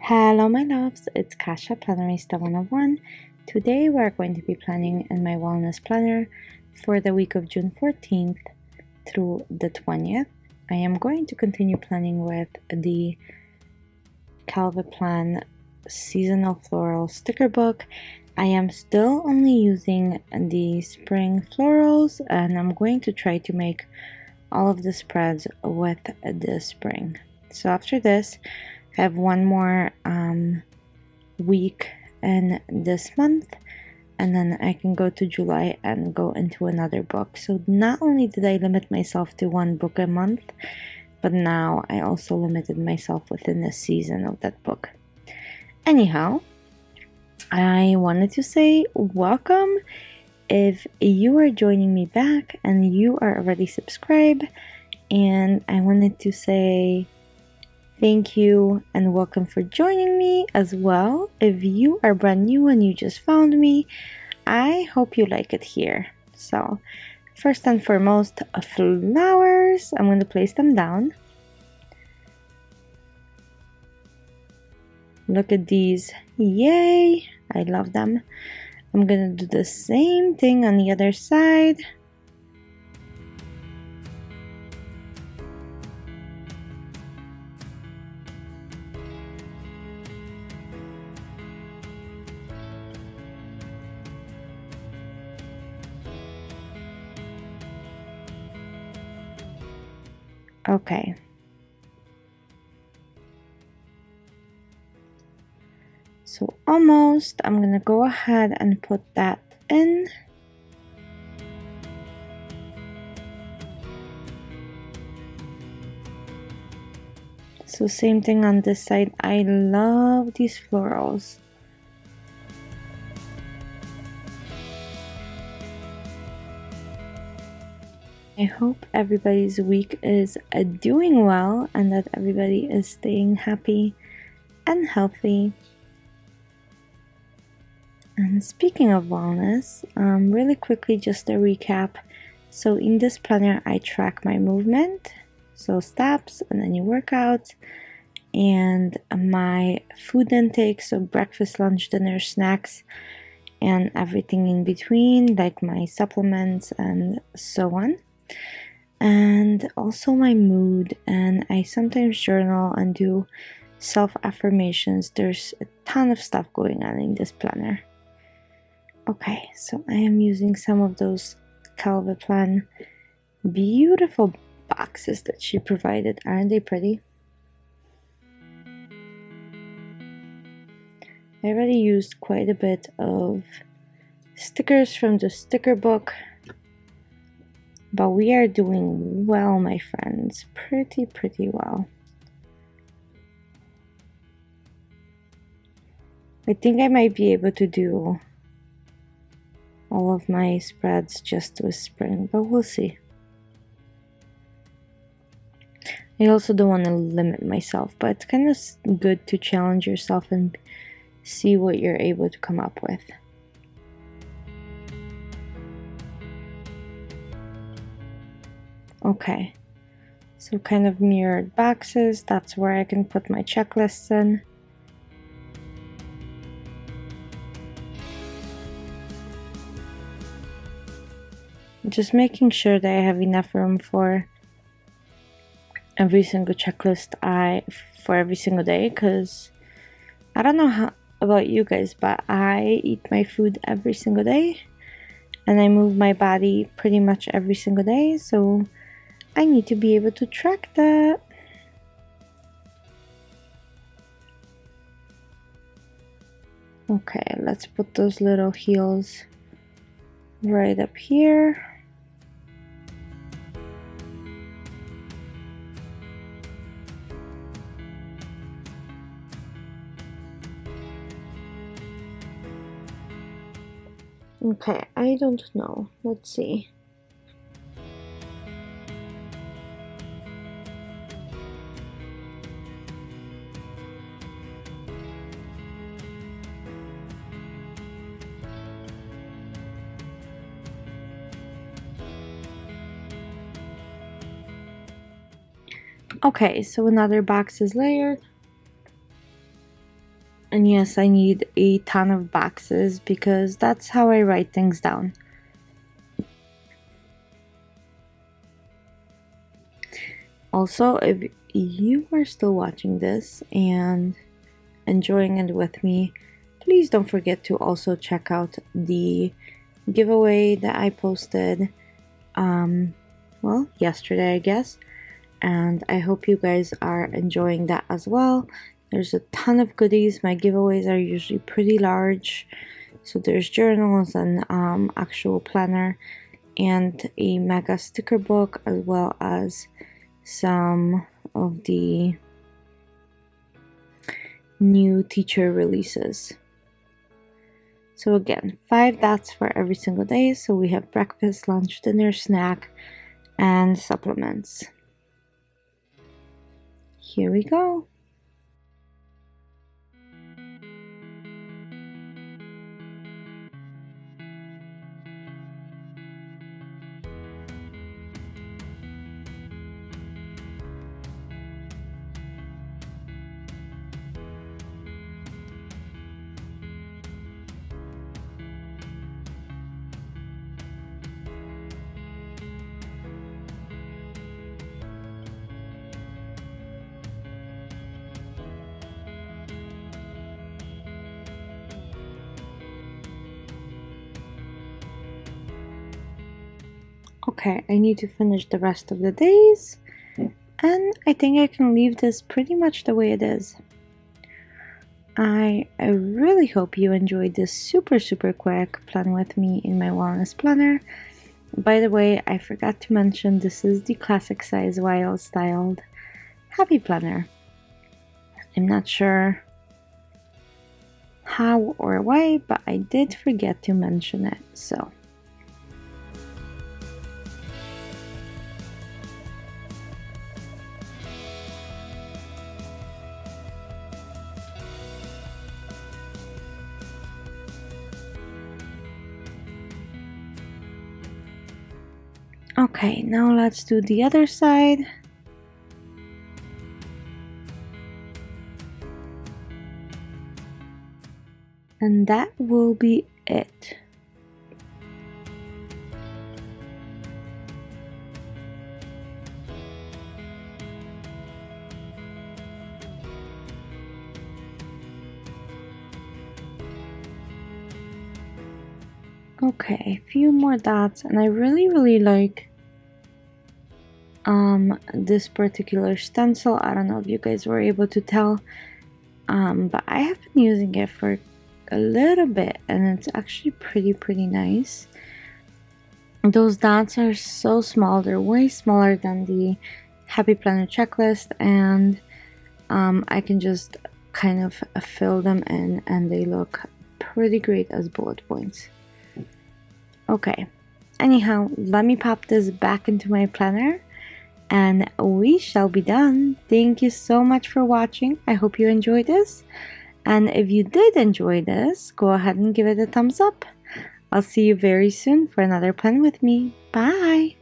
Hello my loves, it's Kasia, Plannerista 101. Today we're going to be planning in my wellness planner for the week of June 14th through the 20th. I am going to continue planning with the Kellofaplan seasonal floral sticker book. I am still only using the spring florals, and I'm going to try to make all of the spreads with the spring. So after this, I have one more week in this month, and then I can go to July and go into another book. So not only did I limit myself to one book a month, but now I also limited myself within the season of that book. Anyhow, I wanted to say welcome. If you are joining me back and you are already subscribed, and I wanted to say thank you and welcome for joining me as well. If you are brand new and you just found me, I hope you like it here. So first and foremost, flowers. I'm going to place them down. Look at these. Yay! I love them. I'm going to do the same thing on the other side. Okay. So almost, I'm gonna go ahead and put that in. So same thing on this side. I love these florals. I hope everybody's week is doing well and that everybody is staying happy and healthy. And speaking of wellness, really quickly, just a recap. So in this planner, I track my movement, so steps, and then your workouts, and my food intake, so breakfast, lunch, dinner, snacks, and everything in between, like my supplements and so on. And also my mood, and I sometimes journal and do self-affirmations. There's a ton of stuff going on in this planner. Okay, so I am using some of those Kellofaplan beautiful boxes that she provided. Aren't they pretty? I already used quite a bit of stickers from the sticker book, but we are doing well, my friends. Pretty well. I think I might be able to do all of my spreads just with spring, but we'll see. I also don't want to limit myself, but it's kind of good to challenge yourself and see what you're able to come up with. Okay, so kind of mirrored boxes. That's where I can put my checklists in. Just making sure that I have enough room for every single checklist for every single day, because I don't know how about you guys, but I eat my food every single day and I move my body pretty much every single day, so I need to be able to track that. Okay, let's put those little heels right up here. Okay, I don't know. Let's see. Okay, so another box is layered. And yes, I need a ton of boxes because that's how I write things down. Also, if you are still watching this and enjoying it with me, please don't forget to also check out the giveaway that I posted, well, yesterday, I guess. And I hope you guys are enjoying that as well. There's a ton of goodies. My giveaways are usually pretty large. So there's journals and actual planner and a mega sticker book, as well as some of the new teacher releases. So again, 5 dots for every single day. So we have breakfast, lunch, dinner, snack, and supplements. Here we go. Okay, I need to finish the rest of the days, and I think I can leave this pretty much the way it is. I really hope you enjoyed this super quick plan with me in my wellness planner. By the way, I forgot to mention this is the classic size whiteout styled happy planner. I'm not sure how or why, but I did forget to mention it, so. Okay, now let's do the other side. And that will be it. Okay, a few more dots, and I really like this particular stencil. I don't know if you guys were able to tell, but I have been using it for a little bit, and it's actually pretty nice. Those dots are so small, they're way smaller than the Happy Planner checklist, and I can just kind of fill them in, and they look pretty great as bullet points. Okay, anyhow, let me pop this back into my planner and we shall be done. Thank you so much for watching. I hope you enjoyed this, and if you did enjoy this, go ahead and give it a thumbs up. I'll see you very soon for another plan with me. Bye!